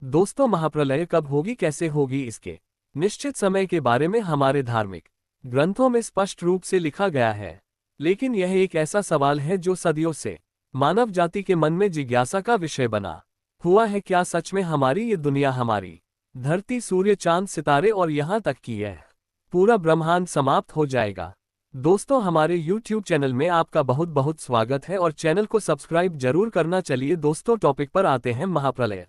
दोस्तों, महाप्रलय कब होगी, कैसे होगी, इसके निश्चित समय के बारे में हमारे धार्मिक ग्रंथों में स्पष्ट रूप से लिखा गया है। लेकिन यह एक ऐसा सवाल है जो सदियों से मानव जाति के मन में जिज्ञासा का विषय बना हुआ है। क्या सच में हमारी ये दुनिया, हमारी धरती, सूर्य, चांद, सितारे और यहाँ तक कि यह पूरा ब्रह्मांड समाप्त हो जाएगा? दोस्तों, हमारे YouTube चैनल में आपका बहुत बहुत स्वागत है और चैनल को सब्सक्राइब जरूर करना। चलिए दोस्तों, टॉपिक पर आते हैं। महाप्रलय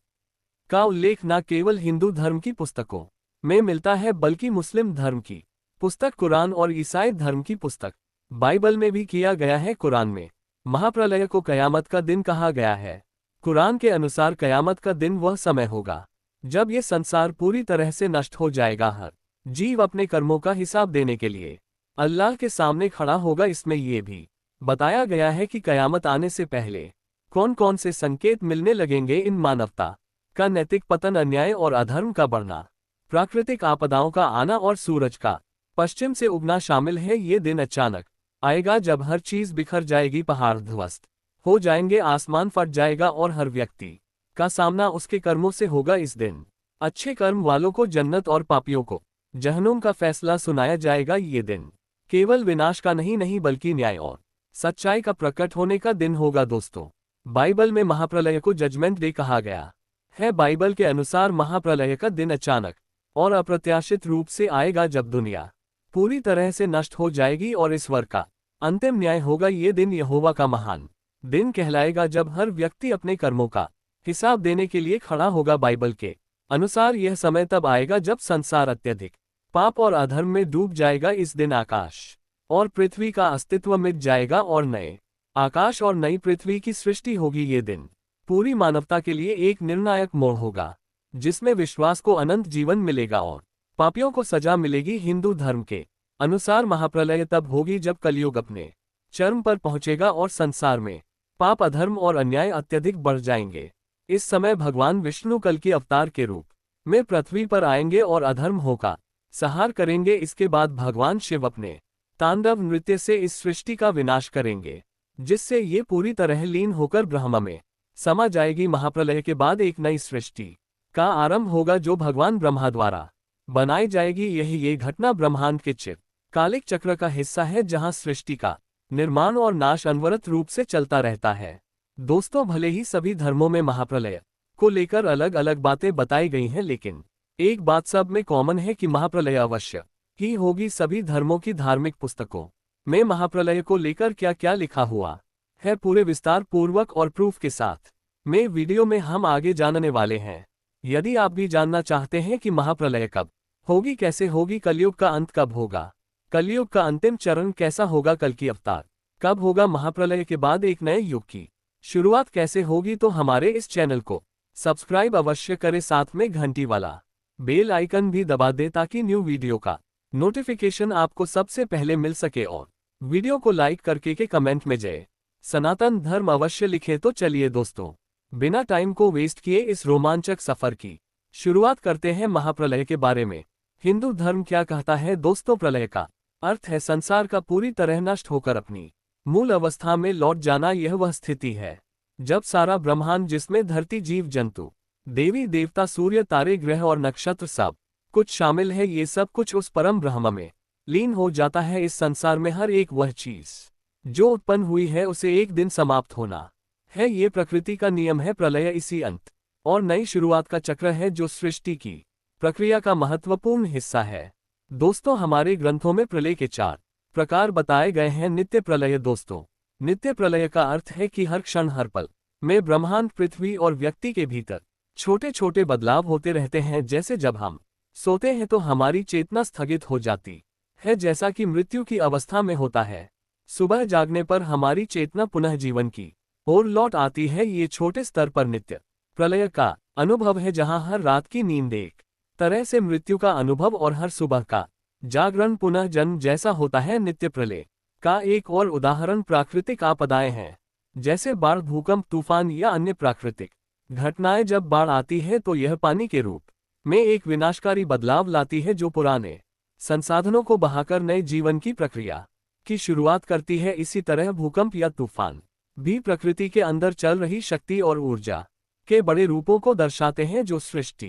का उल्लेख न केवल हिंदू धर्म की पुस्तकों में मिलता है, बल्कि मुस्लिम धर्म की पुस्तक कुरान और ईसाई धर्म की पुस्तक बाइबल में भी किया गया है। कुरान में महाप्रलय को कयामत का दिन कहा गया है। कुरान के अनुसार कयामत का दिन वह समय होगा जब यह संसार पूरी तरह से नष्ट हो जाएगा। हर जीव अपने कर्मों का हिसाब देने के लिए अल्लाह के सामने खड़ा होगा। इसमें यह भी बताया गया है कि कयामत आने से पहले कौन कौन से संकेत मिलने लगेंगे। इन मानवता का नैतिक पतन, अन्याय और अधर्म का बढ़ना, प्राकृतिक आपदाओं का आना और सूरज का पश्चिम से उगना शामिल है। ये दिन अचानक आएगा जब हर चीज बिखर जाएगी, पहाड़ ध्वस्त हो जाएंगे, आसमान फट जाएगा और हर व्यक्ति का सामना उसके कर्मों से होगा। इस दिन अच्छे कर्म वालों को जन्नत और पापियों को जहन्नुम का फैसला सुनाया जाएगा। ये दिन केवल विनाश का नहीं बल्कि न्याय और सच्चाई का प्रकट होने का दिन होगा। दोस्तों, बाइबल में महाप्रलय को जजमेंट डे कहा गया है। बाइबल के अनुसार महाप्रलय का दिन अचानक और अप्रत्याशित रूप से आएगा जब दुनिया पूरी तरह से नष्ट हो जाएगी और ईश्वर का अंतिम न्याय होगा। ये दिन यहोवा का महान दिन कहलाएगा जब हर व्यक्ति अपने कर्मों का हिसाब देने के लिए खड़ा होगा। बाइबल के अनुसार यह समय तब आएगा जब संसार अत्यधिक पाप और अधर्म में डूब जाएगा। इस दिन आकाश और पृथ्वी का अस्तित्व मिट जाएगा और नए आकाश और नई पृथ्वी की सृष्टि होगी। ये दिन पूरी मानवता के लिए एक निर्णायक मोड़ होगा, जिसमें विश्वास को अनंत जीवन मिलेगा और पापियों को सजा मिलेगी। हिंदू धर्म के अनुसार महाप्रलय तब होगी जब कलयुग अपने चरम पर पहुंचेगा और संसार में पाप, अधर्म और अन्याय अत्यधिक बढ़ जाएंगे। इस समय भगवान विष्णु कल की अवतार के रूप में पृथ्वी पर आएंगे और अधर्म का संहार करेंगे। इसके बाद भगवान शिव अपने तांडव नृत्य से इस सृष्टि का विनाश करेंगे, जिससे ये पूरी तरह लीन होकर ब्रह्म में समा जाएगी। महाप्रलय के बाद एक नई सृष्टि का आरंभ होगा जो भगवान ब्रह्मा द्वारा बनाई जाएगी। ये घटना ब्रह्मांड के चिर कालिक चक्र का हिस्सा है, जहां सृष्टि का निर्माण और नाश अनवरत रूप से चलता रहता है। दोस्तों, भले ही सभी धर्मों में महाप्रलय को लेकर अलग अलग बातें बताई गई हैं, लेकिन एक बात सब में कॉमन है कि महाप्रलय अवश्य ही होगी। सभी धर्मों की धार्मिक पुस्तकों में महाप्रलय को लेकर क्या क्या लिखा हुआ है, पूरे विस्तार पूर्वक और प्रूफ के साथ में वीडियो में हम आगे जानने वाले हैं। यदि आप भी जानना चाहते हैं कि महाप्रलय कब होगी, कैसे होगी, कलयुग का अंत कब होगा, कलयुग का अंतिम चरण कैसा होगा, कल की अवतार कब होगा, महाप्रलय के बाद एक नए युग की शुरुआत कैसे होगी, तो हमारे इस चैनल को सब्सक्राइब अवश्य करें, साथ में घंटी वाला बेल आइकन भी दबा दें ताकि न्यू वीडियो का नोटिफिकेशन आपको सबसे पहले मिल सके। और वीडियो को लाइक करके के कमेंट में जय सनातन धर्म अवश्य लिखे। तो चलिए दोस्तों, बिना टाइम को वेस्ट किए इस रोमांचक सफर की शुरुआत करते हैं। महाप्रलय के बारे में हिंदू धर्म क्या कहता है? दोस्तों, प्रलय का अर्थ है संसार का पूरी तरह नष्ट होकर अपनी मूल अवस्था में लौट जाना। यह वह स्थिति है जब सारा ब्रह्मांड, जिसमें धरती, जीव जंतु, देवी देवता, सूर्य, तारे, ग्रह और नक्षत्र सब कुछ शामिल है, ये सब कुछ उस परम ब्रह्म में लीन हो जाता है। इस संसार में हर एक वह चीज जो उत्पन्न हुई है उसे एक दिन समाप्त होना है। ये प्रकृति का नियम है। प्रलय इसी अंत और नई शुरुआत का चक्र है जो सृष्टि की प्रक्रिया का महत्वपूर्ण हिस्सा है। दोस्तों, हमारे ग्रंथों में प्रलय के 4 प्रकार बताए गए हैं। नित्य प्रलय। दोस्तों, नित्य प्रलय का अर्थ है कि हर क्षण, हर पल में ब्रह्मांड, पृथ्वी और व्यक्ति के भीतर छोटे छोटे बदलाव होते रहते हैं। जैसे जब हम सोते हैं तो हमारी चेतना स्थगित हो जाती है, जैसा कि मृत्यु की अवस्था में होता है। सुबह जागने पर हमारी चेतना पुनः जीवन की ओर लौट आती है। ये छोटे स्तर पर नित्य प्रलय का अनुभव है, जहां हर रात की नींद एक तरह से मृत्यु का अनुभव और हर सुबह का जागरण पुनः जन्म जैसा होता है। नित्य प्रलय का एक और उदाहरण प्राकृतिक आपदाएं हैं, जैसे बाढ़, भूकंप, तूफान या अन्य प्राकृतिक घटनाएं। जब बाढ़ आती है तो यह पानी के रूप में एक विनाशकारी बदलाव लाती है, जो पुराने संसाधनों को बहाकर नए जीवन की प्रक्रिया की शुरुआत करती है। इसी तरह भूकंप या तूफान भी प्रकृति के अंदर चल रही शक्ति और ऊर्जा के बड़े रूपों को दर्शाते हैं जो सृष्टि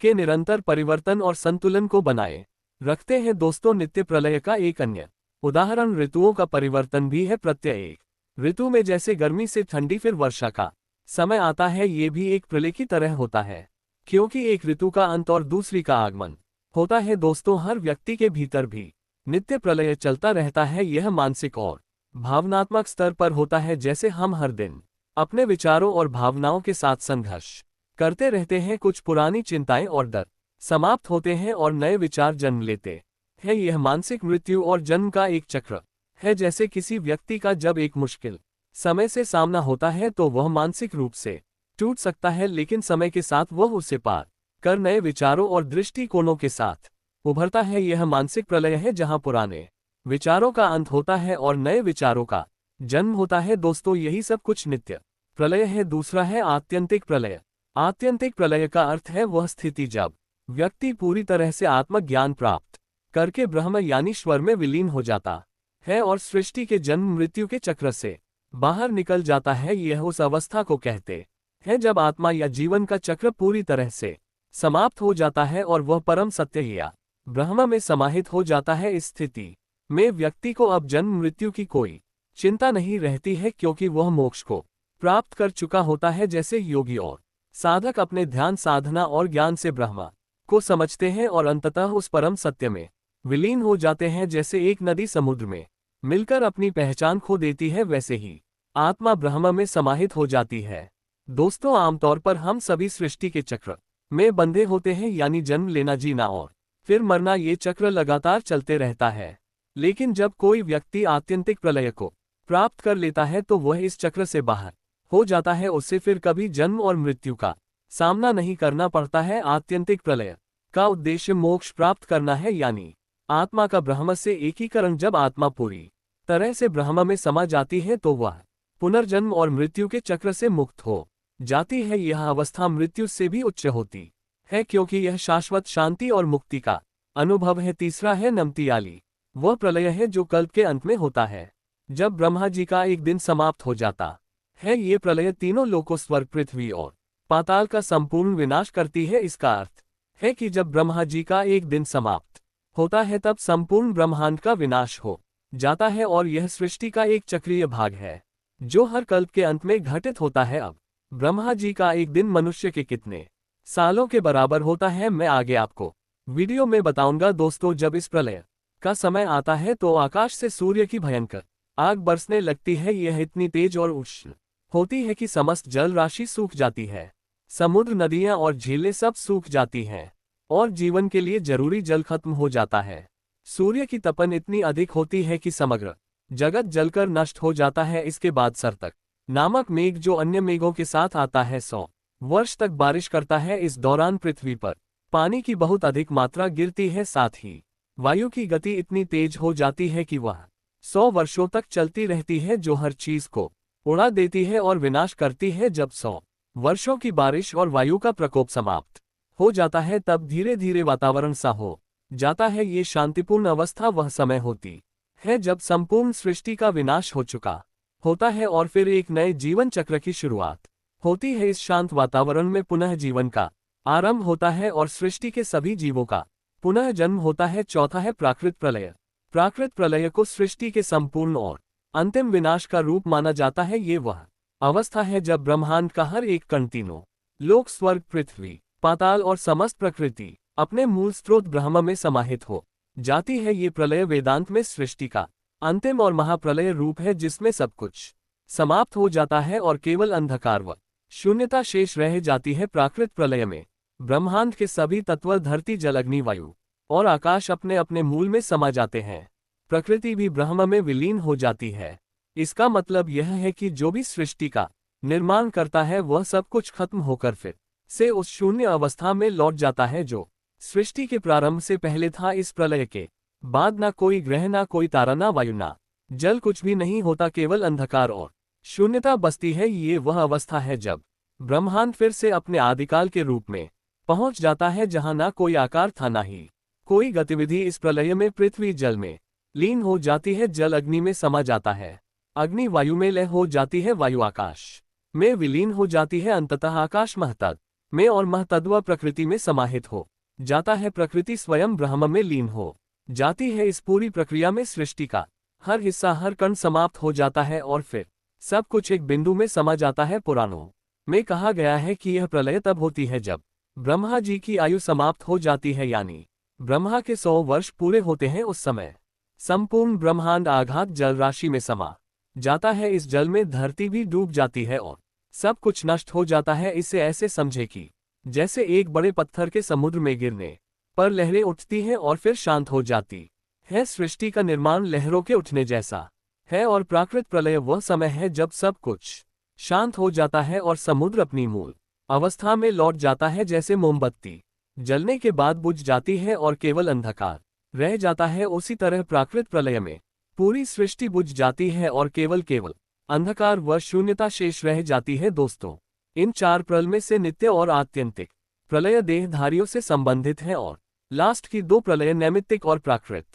के निरंतर परिवर्तन और संतुलन को बनाए रखते हैं। दोस्तों, नित्य प्रलय का एक अन्य उदाहरण ऋतुओं का परिवर्तन भी है। प्रत्येक ऋतु में जैसे गर्मी से ठंडी फिर वर्षा का समय आता है, ये भी एक प्रलय की तरह होता है, क्योंकि एक ऋतु का अंत और दूसरी का आगमन होता है। दोस्तों, हर व्यक्ति के भीतर भी नित्य प्रलय चलता रहता है। यह मानसिक और भावनात्मक स्तर पर होता है, जैसे हम हर दिन अपने विचारों और भावनाओं के साथ संघर्ष करते रहते हैं। कुछ पुरानी चिंताएं और डर समाप्त होते हैं और नए विचार जन्म लेते हैं। यह मानसिक मृत्यु और जन्म का एक चक्र है। जैसे किसी व्यक्ति का जब एक मुश्किल समय से सामना होता है तो वह मानसिक रूप से टूट सकता है, लेकिन समय के साथ वह उसे पार कर नए विचारों और दृष्टिकोणों के साथ उभरता है। यह मानसिक प्रलय है जहां पुराने विचारों का अंत होता है और नए विचारों का जन्म होता है। दोस्तों, यही सब कुछ नित्य प्रलय है। दूसरा है आत्यंतिक प्रलय। आत्यंतिक प्रलय का अर्थ है वह स्थिति जब व्यक्ति पूरी तरह से आत्मज्ञान प्राप्त करके ब्रह्म यानी ईश्वर में विलीन हो जाता है और सृष्टि के जन्म मृत्यु के चक्र से बाहर निकल जाता है। यह उस अवस्था को कहते हैं जब आत्मा या जीवन का चक्र पूरी तरह से समाप्त हो जाता है और वह परम सत्य या ब्रह्म में समाहित हो जाता है। इस स्थिति में व्यक्ति को अब जन्म मृत्यु की कोई चिंता नहीं रहती है, क्योंकि वह मोक्ष को प्राप्त कर चुका होता है। जैसे योगी और साधक अपने ध्यान साधना और ज्ञान से ब्रह्म को समझते हैं और अंततः उस परम सत्य में विलीन हो जाते हैं। जैसे एक नदी समुद्र में मिलकर अपनी पहचान खो देती है, वैसे ही आत्मा ब्रह्म में समाहित हो जाती है। दोस्तों, आमतौर पर हम सभी सृष्टि के चक्र में बंधे होते हैं, यानी जन्म लेना, जीना और फिर मरना। ये चक्र लगातार चलते रहता है, लेकिन जब कोई व्यक्ति आत्यंतिक प्रलय को प्राप्त कर लेता है तो वह इस चक्र से बाहर हो जाता है। उससे फिर कभी जन्म और मृत्यु का सामना नहीं करना पड़ता है। आत्यंतिक प्रलय का उद्देश्य मोक्ष प्राप्त करना है, यानी आत्मा का ब्रह्म से एकीकरण। जब आत्मा पूरी तरह से ब्रह्म में समा जाती है तो वह पुनर्जन्म और मृत्यु के चक्र से मुक्त हो जाती है। यह अवस्था मृत्यु से भी उच्च होती है, क्योंकि यह शाश्वत शांति और मुक्ति का अनुभव है। तीसरा है नमतीयाली। वह प्रलय है जो कल्प के अंत में होता है, जब ब्रह्मा जी का एक दिन समाप्त हो जाता है। ये प्रलय तीनों लोकों स्वर्ग, पृथ्वी और पाताल का संपूर्ण विनाश करती है। इसका अर्थ है कि जब ब्रह्मा जी का एक दिन समाप्त होता है तब संपूर्ण ब्रह्मांड का विनाश हो जाता है, और यह सृष्टि का एक चक्रीय भाग है जो हर कल्प के अंत में घटित होता है। अब ब्रह्मा जी का एक दिन मनुष्य के कितने सालों के बराबर होता है, मैं आगे आपको वीडियो में बताऊंगा। दोस्तों, जब इस प्रलय का समय आता है तो आकाश से सूर्य की भयंकर आग बरसने लगती है। यह इतनी तेज और उष्ण होती है कि समस्त जल राशि सूख जाती है। समुद्र, नदियां और झीलें सब सूख जाती हैं और जीवन के लिए जरूरी जल खत्म हो जाता है। सूर्य की तपन इतनी अधिक होती है कि समग्र जगत जलकर नष्ट हो जाता है। इसके बाद सरतक नामक मेघ, जो अन्य मेघों के साथ आता है, 100 वर्ष तक बारिश करता है। इस दौरान पृथ्वी पर पानी की बहुत अधिक मात्रा गिरती है। साथ ही वायु की गति इतनी तेज हो जाती है कि वह 100 वर्षों तक चलती रहती है, जो हर चीज को उड़ा देती है और विनाश करती है। जब 100 वर्षों की बारिश और वायु का प्रकोप समाप्त हो जाता है तब धीरे धीरे वातावरण सा हो जाता है। ये शांतिपूर्ण अवस्था वह समय होती है जब संपूर्ण सृष्टि का विनाश हो चुका होता है और फिर एक नए जीवन चक्र की शुरुआत होती है। इस शांत वातावरण में पुनः जीवन का आरंभ होता है और सृष्टि के सभी जीवों का पुनः जन्म होता है। चौथा है प्राकृत प्रलय। प्राकृत प्रलय को सृष्टि के संपूर्ण और अंतिम विनाश का रूप माना जाता है। ये वह अवस्था है जब ब्रह्मांड का हर एक कण, तीनों लोक, स्वर्ग, पृथ्वी, पाताल और समस्त प्रकृति अपने मूल स्रोत ब्रह्म में समाहित हो जाती है। ये प्रलय वेदांत में सृष्टि का अंतिम और महाप्रलय रूप है, जिसमें सब कुछ समाप्त हो जाता है और केवल अंधकार व शून्यता शेष रह जाती है। प्राकृत प्रलय में ब्रह्मांड के सभी तत्व, धरती, जल, अग्नि, वायु और आकाश अपने अपने मूल में समा जाते हैं। प्रकृति भी ब्रह्म में विलीन हो जाती है। इसका मतलब यह है कि जो भी सृष्टि का निर्माण करता है वह सब कुछ खत्म होकर फिर से उस शून्य अवस्था में लौट जाता है जो सृष्टि के प्रारंभ से पहले था। इस प्रलय के बाद ना कोई ग्रह, ना कोई तारा, ना वायु, ना जल, कुछ भी नहीं होता, केवल अंधकार और शून्यता बसती है। ये वह अवस्था है जब ब्रह्मांड फिर से अपने आदिकाल के रूप में पहुंच जाता है, जहां ना कोई आकार था, ना ही कोई गतिविधि। इस प्रलय में पृथ्वी जल में लीन हो जाती है, जल अग्नि में समा जाता है, अग्नि वायु में लय हो जाती है, वायु आकाश में विलीन हो जाती है, अंततः आकाश महतद में और महतद्व प्रकृति में समाहित हो जाता है। प्रकृति स्वयं ब्रह्म में लीन हो जाती है। इस पूरी प्रक्रिया में सृष्टि का हर हिस्सा, हर कण समाप्त हो जाता है और फिर सब कुछ एक बिंदु में समा जाता है। पुराणों में कहा गया है कि यह प्रलय तब होती है जब ब्रह्मा जी की आयु समाप्त हो जाती है, यानी ब्रह्मा के 100 वर्ष पूरे होते हैं। उस समय संपूर्ण ब्रह्मांड आघात जल राशि में समा जाता है। इस जल में धरती भी डूब जाती है और सब कुछ नष्ट हो जाता है। इसे ऐसे समझे कि जैसे एक बड़े पत्थर के समुद्र में गिरने पर लहरें उठती हैं और फिर शांत हो जाती है। सृष्टि का निर्माण लहरों के उठने जैसा है और प्राकृत प्रलय वह समय है जब सब कुछ शांत हो जाता है और समुद्र अपनी मूल अवस्था में लौट जाता है। जैसे मोमबत्ती जलने के बाद बुझ जाती है और केवल अंधकार रह जाता है, उसी तरह प्राकृत प्रलय में पूरी सृष्टि बुझ जाती है और केवल अंधकार व शून्यता शेष रह जाती है। दोस्तों, इन 4 प्रलय में से नित्य और आत्यंतिक प्रलय देहधारियों से संबंधित है और लास्ट की 2 प्रलय नैमित्तिक और प्राकृत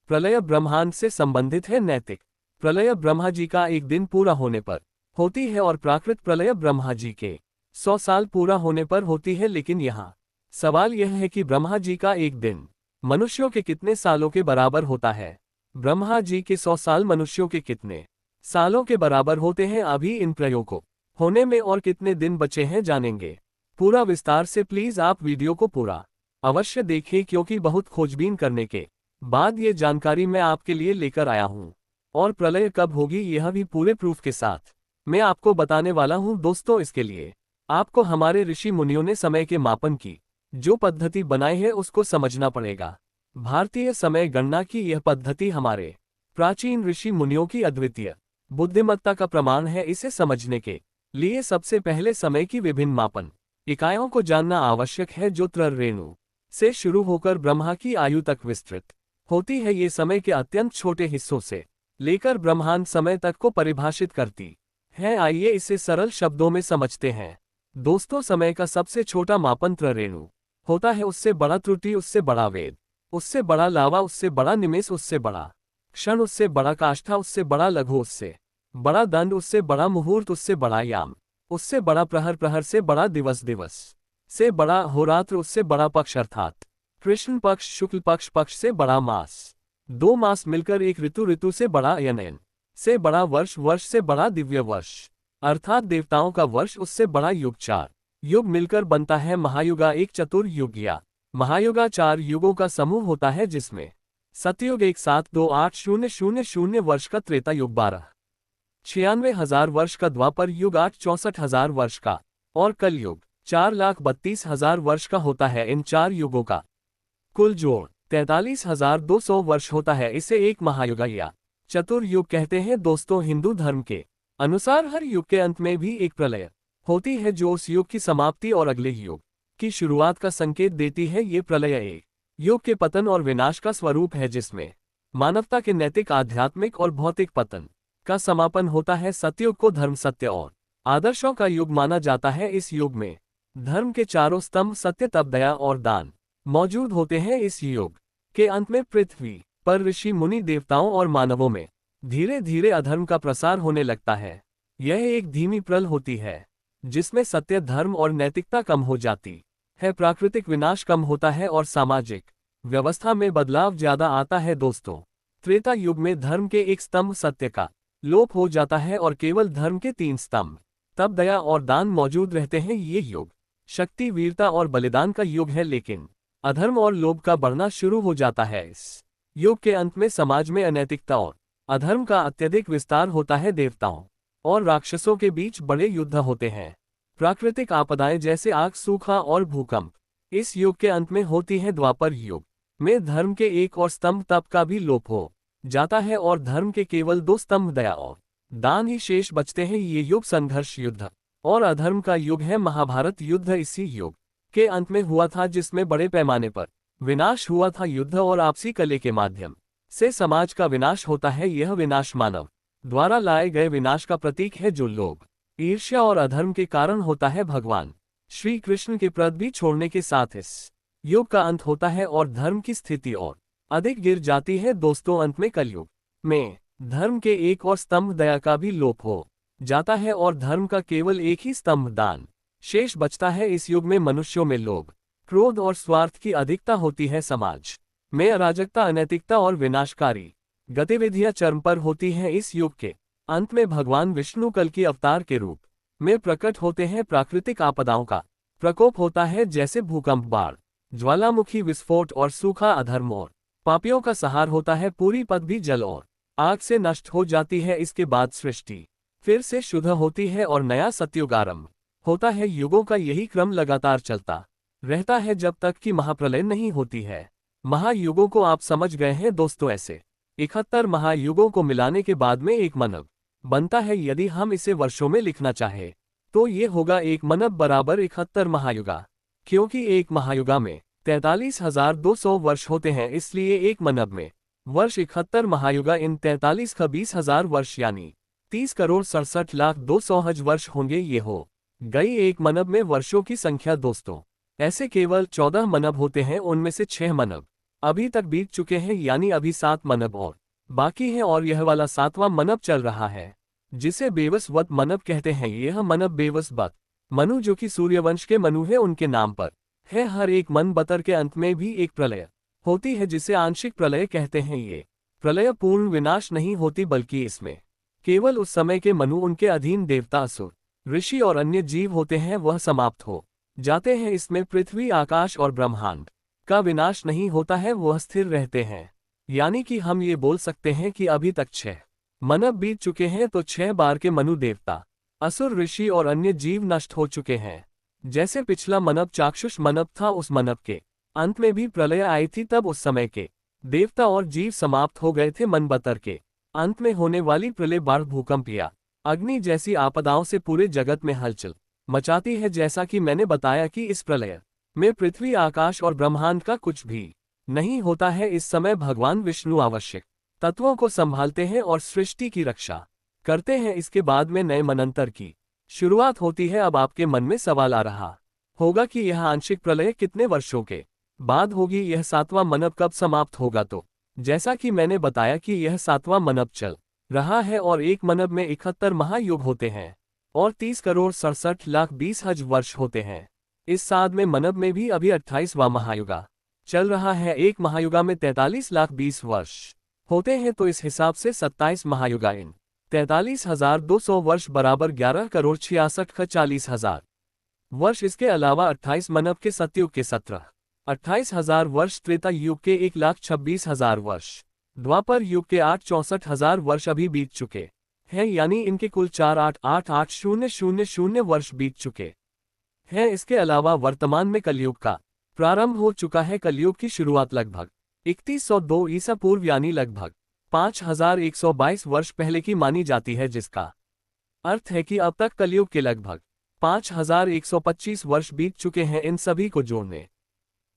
प्रलय ब्रह्मांड से संबंधित है। नैतिक प्रलय ब्रह्मा जी का एक दिन पूरा होने पर होती है और प्राकृत प्रलय ब्रह्मा जी के 100 साल पूरा होने पर होती है। लेकिन यहाँ सवाल यह है कि ब्रह्मा जी का एक दिन मनुष्यों के कितने सालों के बराबर होता है? ब्रह्मा जी के 100 साल मनुष्यों के कितने सालों के बराबर होते हैं? अभी इन प्रयोग को होने में और कितने दिन बचे हैं, जानेंगे पूरा विस्तार से। प्लीज आप वीडियो को पूरा अवश्य देखें, क्योंकि बहुत खोजबीन करने के बाद ये जानकारी मैं आपके लिए लेकर आया हूँ। और प्रलय कब होगी यह भी पूरे प्रूफ के साथ मैं आपको बताने वाला हूँ। दोस्तों, इसके लिए आपको हमारे ऋषि मुनियों ने समय के मापन की जो पद्धति बनाई है उसको समझना पड़ेगा। भारतीय समय गणना की यह पद्धति हमारे प्राचीन ऋषि मुनियों की अद्वितीय बुद्धिमत्ता का प्रमाण है। इसे समझने के लिए सबसे पहले समय की विभिन्न मापन इकाइयों को जानना आवश्यक है, जो त्रय रेणु से शुरू होकर ब्रह्मा की आयु तक विस्तृत होती है। ये समय के अत्यंत छोटे हिस्सों से लेकर ब्रह्मांड समय तक को परिभाषित करती है। आइए इसे सरल शब्दों में समझते हैं। दोस्तों, समय का सबसे छोटा मापन त्रय रेणु होता है। उससे बड़ा त्रुटि, उससे बड़ा वेद, उससे बड़ा लावा, उससे बड़ा निमेष, उससे बड़ा क्षण, उससे बड़ा काष्ठा, उससे बड़ा लघु, उससे बड़ा दंड, उससे बड़ा मुहूर्त, उससे बड़ा याम, उससे बड़ा प्रहर, प्रहर से बड़ा दिवस, दिवस से बड़ा होरात्र, उससे बड़ा पक्ष अर्थात कृष्ण पक्ष, शुक्ल पक्ष, पक्ष से बड़ा मास, 2 मास मिलकर एक ऋतु, ऋतु से बड़ा अयनयन से बड़ा वर्ष, वर्ष से बड़ा दिव्य वर्ष अर्थात देवताओं का वर्ष, उससे बड़ा युग। 4 युग मिलकर बनता है महायुगा, एक चतुर्युग या महायुगा 4 युगों का समूह होता है, जिसमें सतयुग 172800 वर्ष का, त्रेता युग 1296,000 वर्ष का, द्वापर युग 864,000 वर्ष का और कलयुग 4,32,000 वर्ष का होता है। इन 4 युगों का कुल जोड़ 43,200 वर्ष होता है। इसे एक महायुग या चतुर्युग कहते हैं। दोस्तों, हिंदू धर्म के अनुसार हर युग के अंत में भी एक प्रलय होती है, जो उस युग की समाप्ति और अगले युग की शुरुआत का संकेत देती है। ये प्रलय एक युग के पतन और विनाश का स्वरूप है, जिसमें मानवता के नैतिक, आध्यात्मिक और भौतिक पतन का समापन होता है। सतयुग को धर्म, सत्य और आदर्शों का युग माना जाता है। इस युग में धर्म के चारों स्तंभ सत्य, तप, दया और दान मौजूद होते हैं। इस युग के अंत में पृथ्वी पर ऋषि मुनि, देवताओं और मानवों में धीरे धीरे अधर्म का प्रसार होने लगता है। यह एक धीमी प्रलय होती है, जिसमें सत्य, धर्म और नैतिकता कम हो जाती है। प्राकृतिक विनाश कम होता है और सामाजिक व्यवस्था में बदलाव ज्यादा आता है। दोस्तों, त्रेता युग में धर्म के एक स्तंभ सत्य का लोप हो जाता है और केवल धर्म के 3 स्तंभ, तप, दया और दान मौजूद रहते हैं। ये युग शक्ति, वीरता और बलिदान का युग है, लेकिन अधर्म और लोभ का बढ़ना शुरू हो जाता है। इस युग के अंत में समाज में अनैतिकता और अधर्म का अत्यधिक विस्तार होता है। देवताओं और राक्षसों के बीच बड़े युद्ध होते हैं। प्राकृतिक आपदाएं जैसे आग, सूखा और भूकंप इस युग के अंत में होती है। द्वापर युग में धर्म के एक और स्तंभ, तप, का भी लोप हो जाता है और धर्म के केवल 2 स्तंभ, दया और दान ही शेष बचते हैं। ये युग संघर्ष, युद्ध और अधर्म का युग है। महाभारत युद्ध इसी युग के अंत में हुआ था, जिसमें बड़े पैमाने पर विनाश हुआ था। युद्ध और आपसी कलह के माध्यम से समाज का विनाश होता है। यह विनाश मानव द्वारा लाए गए विनाश का प्रतीक है, जो लोभ, ईर्ष्या और अधर्म के कारण होता है। भगवान श्री कृष्ण के पृथ्वी छोड़ने के साथ इस युग का अंत होता है और धर्म की स्थिति और अधिक गिर जाती है। दोस्तों, अंत में कलयुग में धर्म के एक और स्तंभ, दया, का भी लोप हो जाता है और धर्म का केवल एक ही स्तंभ दान शेष बचता है। इस युग में मनुष्यों में लोभ, क्रोध और स्वार्थ की अधिकता होती है। समाज में अराजकता, अनैतिकता और विनाशकारी गतिविधियां चरम पर होती हैं। इस युग के अंत में भगवान विष्णु कल की अवतार के रूप में प्रकट होते हैं। प्राकृतिक आपदाओं का प्रकोप होता है, जैसे भूकंप, बाढ़, ज्वालामुखी विस्फोट और सूखा। अधर्म और पापियों का सहार होता है। पूरी पृथ्वी जल और आग से नष्ट हो जाती है। इसके बाद सृष्टि फिर से शुद्ध होती है और नया सतयुग आरंभ होता है। युगों का यही क्रम लगातार चलता रहता है जब तक कि महाप्रलय नहीं होती है। महायुगों को आप समझ गए हैं दोस्तों। ऐसे 71 महायुगों को मिलाने के बाद में एक मनब बनता है। यदि हम इसे वर्षों में लिखना चाहे तो ये होगा एक मनब बराबर 71 महायुगा, क्योंकि एक महायुगा में 43,200 वर्ष होते हैं, इसलिए एक मनब में वर्ष 71 महायुगा। इन 43 का 20,000 वर्ष यानी 30,67,02,000 वर्ष होंगे। ये हो गई एक मनब में वर्षों की संख्या दोस्तों। ऐसे केवल 14 मनब होते हैं, उनमें से 6 मनब अभी तक बीत चुके हैं, यानी अभी 7 मनब और बाकी हैं और यह वाला 7वां मनब चल रहा है, जिसे बेवसवत मनब कहते हैं। यह मनब बेवसवत मनु, जो कि सूर्यवंश के मनु है, उनके नाम पर है। हर एक मनबतर के अंत में भी एक प्रलय होती है, जिसे आंशिक प्रलय कहते हैं। ये प्रलय पूर्ण विनाश नहीं होती, बल्कि इसमें केवल उस समय के मनु, उनके अधीन देवता, असुर, ऋषि और अन्य जीव होते हैं, वह समाप्त हो जाते हैं। इसमें पृथ्वी, आकाश और ब्रह्मांड का विनाश नहीं होता है, वह स्थिर रहते हैं। यानी कि हम ये बोल सकते हैं कि अभी तक 6 मनब बीत चुके हैं, तो 6 बार के मनु, देवता, असुर, ऋषि और अन्य जीव नष्ट हो चुके हैं। जैसे पिछला मनब चाक्षुष मनब था, उस मनब के अंत में भी प्रलय आई थी, तब उस समय के देवता और जीव समाप्त हो गए थे। मनबतर के अंत में होने वाली प्रलय बाढ़, भूकंप या अग्नि जैसी आपदाओं से पूरे जगत में हलचल मचाती है। जैसा कि मैंने बताया कि इस प्रलय में पृथ्वी, आकाश और ब्रह्मांड का कुछ भी नहीं होता है। इस समय भगवान विष्णु आवश्यक तत्वों को संभालते हैं और सृष्टि की रक्षा करते हैं। इसके बाद में नए मनंतर की शुरुआत होती है। अब आपके मन में सवाल आ रहा होगा कि यह आंशिक प्रलय कितने वर्षों के बाद होगी, यह 7वां मनब कब समाप्त होगा। तो जैसा कि मैंने बताया कि यह 7वां मनब चल रहा है और एक मनब में 71 महायुग होते हैं और 30,67,20,000 वर्ष होते हैं। इस 7वें मनब में भी अभी 28वां महायुगा चल रहा है। एक महायुगा में 43,20,000 वर्ष होते हैं, तो इस हिसाब से 27 महायुगा इन 43,200 वर्ष बराबर 11,66,40,000 वर्ष। इसके अलावा 28 मनब के सतयुग के 17,28,000 वर्ष, त्रेता युग के 1,26,000 वर्ष, द्वापर युग के 8,64,000 वर्ष अभी बीत चुके हैं, यानी इनके कुल 4,88,8,000 वर्ष बीत चुके हैं। इसके अलावा वर्तमान में कलयुग का प्रारंभ हो चुका है। कलयुग की शुरुआत लगभग 3102 ईसा पूर्व यानी लगभग 5,122 वर्ष पहले की मानी जाती है, जिसका अर्थ है कि अब तक कलयुग के लगभग 5,125 वर्ष बीत चुके हैं। इन सभी को जोड़ने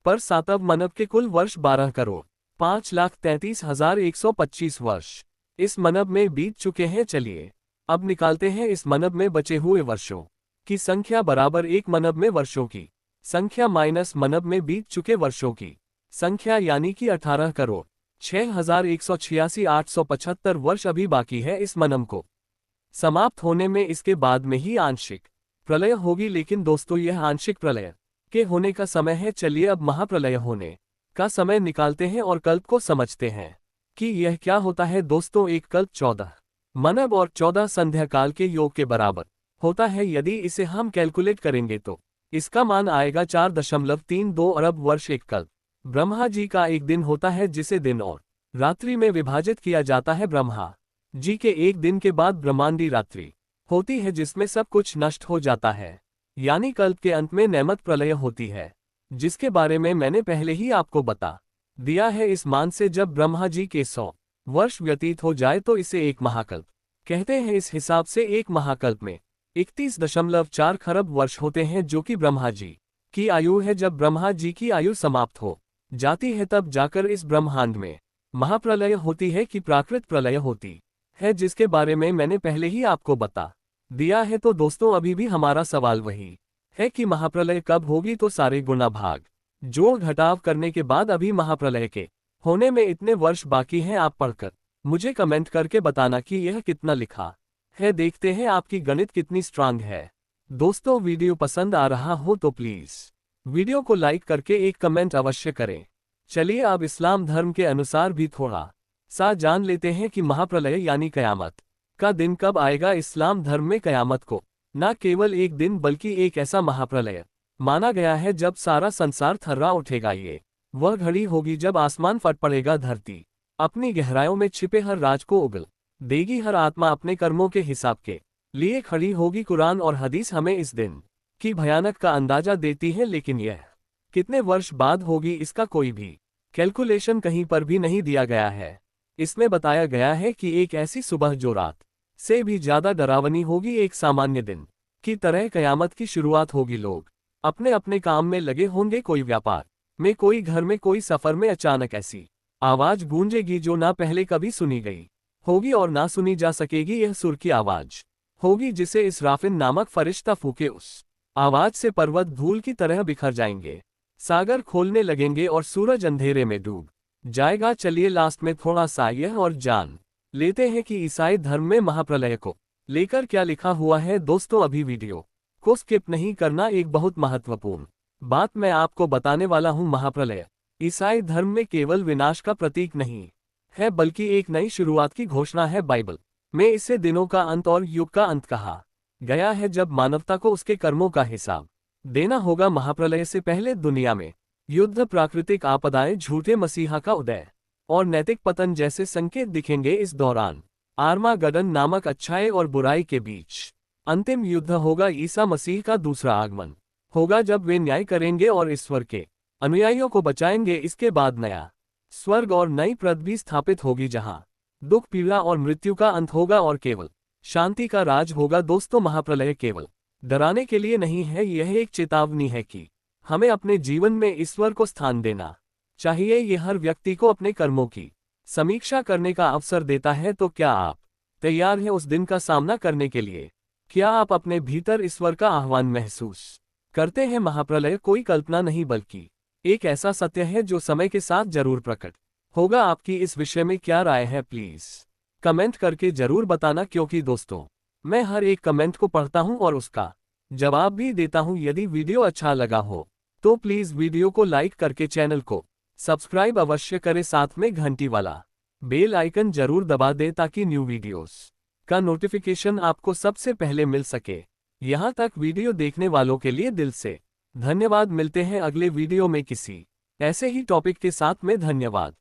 पर 7वें मनब के कुल वर्ष 12,05,33,125 वर्ष इस मनब में बीत चुके हैं। चलिए अब निकालते हैं इस मनब में बचे हुए वर्षों की संख्या बराबर एक मनब में वर्षों की संख्या माइनस मनब में बीत चुके वर्षों की संख्या, यानी कि 18,06,186,875 वर्ष अभी बाकी है इस मनब को समाप्त होने में। इसके बाद में ही आंशिक प्रलय होगी। लेकिन दोस्तों, यह आंशिक प्रलय के होने का समय है। चलिए अब महाप्रलय होने का समय निकालते हैं और कल्प को समझते हैं कि यह क्या होता है। दोस्तों, एक कल्प 14 मनब और 14 संध्या काल के योग के बराबर होता है। यदि इसे हम कैलकुलेट करेंगे तो इसका मान आएगा 4.32 अरब वर्ष। एक कल्प ब्रह्मा जी का एक दिन होता है, जिसे दिन और रात्रि में विभाजित किया जाता है। ब्रह्मा जी के एक दिन के बाद ब्रह्मांडी रात्रि होती है, जिसमें सब कुछ नष्ट हो जाता है, यानी कल्प के अंत में नैमत प्रलय होती है, जिसके बारे में मैंने पहले ही आपको बता दिया है। इस मान से जब ब्रह्मा जी के 100 वर्ष व्यतीत हो जाए तो इसे एक महाकल्प कहते हैं। इस हिसाब से एक महाकल्प में 31.4 खरब वर्ष होते हैं, जो कि ब्रह्मा जी की आयु है। जब ब्रह्मा जी की आयु समाप्त हो जाती है, तब जाकर इस ब्रह्मांड में महाप्रलय होती है कि प्राकृत प्रलय होती है, जिसके बारे में मैंने पहले ही आपको बता दिया है। तो दोस्तों, अभी भी हमारा सवाल वही है कि महाप्रलय कब होगी। तो सारे गुणा भाग जोड़ घटाव करने के बाद अभी महाप्रलय के होने में इतने वर्ष बाकी हैं। आप पढ़कर मुझे कमेंट करके बताना कि यह कितना लिखा है, देखते हैं आपकी गणित कितनी स्ट्रांग है। दोस्तों, वीडियो पसंद आ रहा हो तो प्लीज वीडियो को लाइक करके एक कमेंट अवश्य करें। चलिए अब इस्लाम धर्म के अनुसार भी थोड़ा सा जान लेते हैं कि महाप्रलय यानी कयामत का दिन कब आएगा। इस्लाम धर्म में कयामत को न केवल एक दिन बल्कि एक ऐसा महाप्रलय माना गया है जब सारा संसार थर्रा उठेगा। ये वह घड़ी होगी जब आसमान फट पड़ेगा, धरती अपनी गहराइयों में छिपे हर राज को उगल देगी, हर आत्मा अपने कर्मों के हिसाब के लिए खड़ी होगी। कुरान और हदीस हमें इस दिन की भयानक का अंदाजा देती है, लेकिन यह कितने वर्ष बाद होगी इसका कोई भी कैलकुलेशन कहीं पर भी नहीं दिया गया है। इसमें बताया गया है कि एक ऐसी सुबह जो रात से भी ज्यादा डरावनी होगी, एक सामान्य दिन की तरह कयामत की शुरुआत होगी। लोग अपने अपने काम में लगे होंगे, कोई व्यापार में, कोई घर में, कोई सफर में। अचानक ऐसी आवाज गूंजेगी जो ना पहले कभी सुनी गई होगी और ना सुनी जा सकेगी। यह सुर की आवाज होगी जिसे इसराफिल नामक फरिश्ता फूके। उस आवाज से पर्वत धूल की तरह बिखर जाएंगे, सागर खोलने लगेंगे और सूरज अंधेरे में डूब जाएगा। चलिए लास्ट में थोड़ा सा यह और जान लेते हैं कि ईसाई धर्म में महाप्रलय को लेकर क्या लिखा हुआ है। दोस्तों, अभी वीडियो को स्किप नहीं करना, एक बहुत महत्वपूर्ण बात मैं आपको बताने वाला हूं। महाप्रलय ईसाई धर्म में केवल विनाश का प्रतीक नहीं है बल्कि एक नई शुरुआत की घोषणा है। बाइबल में इसे दिनों का अंत और युग का अंत कहा गया है, जब मानवता को उसके कर्मों का हिसाब देना होगा। महाप्रलय से पहले दुनिया में युद्ध, प्राकृतिक आपदाएं, झूठे मसीहा का उदय और नैतिक पतन जैसे संकेत दिखेंगे। इस दौरान आर्मागडन नामक अच्छाई और बुराई के बीच अंतिम युद्ध होगा। ईसा मसीह का दूसरा आगमन होगा जब वे न्याय करेंगे और ईश्वर के अनुयायियों को बचाएंगे। इसके बाद नया स्वर्ग और नई पृथ्वी भी स्थापित होगी, जहां दुख, पीड़ा और मृत्यु का अंत होगा और केवल शांति का राज होगा। दोस्तों, महाप्रलय केवल डराने के लिए नहीं है, यह एक चेतावनी है कि हमें अपने जीवन में ईश्वर को स्थान देना चाहिए। यह हर व्यक्ति को अपने कर्मों की समीक्षा करने का अवसर देता है। तो क्या आप तैयार हैं उस दिन का सामना करने के लिए? क्या आप अपने भीतर ईश्वर का आह्वान महसूस करते हैं? महाप्रलय कोई कल्पना नहीं बल्कि एक ऐसा सत्य है जो समय के साथ जरूर प्रकट होगा। आपकी इस विषय में क्या राय है, प्लीज कमेंट करके जरूर बताना, क्योंकि दोस्तों मैं हर एक कमेंट को पढ़ता हूं और उसका जवाब भी देता हूं। यदि वीडियो अच्छा लगा हो तो प्लीज वीडियो को लाइक करके चैनल को सब्सक्राइब अवश्य करें, साथ में घंटी वाला बेल आइकन जरूर दबा दें ताकि न्यू वीडियोस का नोटिफिकेशन आपको सबसे पहले मिल सके। यहां तक वीडियो देखने वालों के लिए दिल से धन्यवाद। मिलते हैं अगले वीडियो में किसी ऐसे ही टॉपिक के साथ में। धन्यवाद।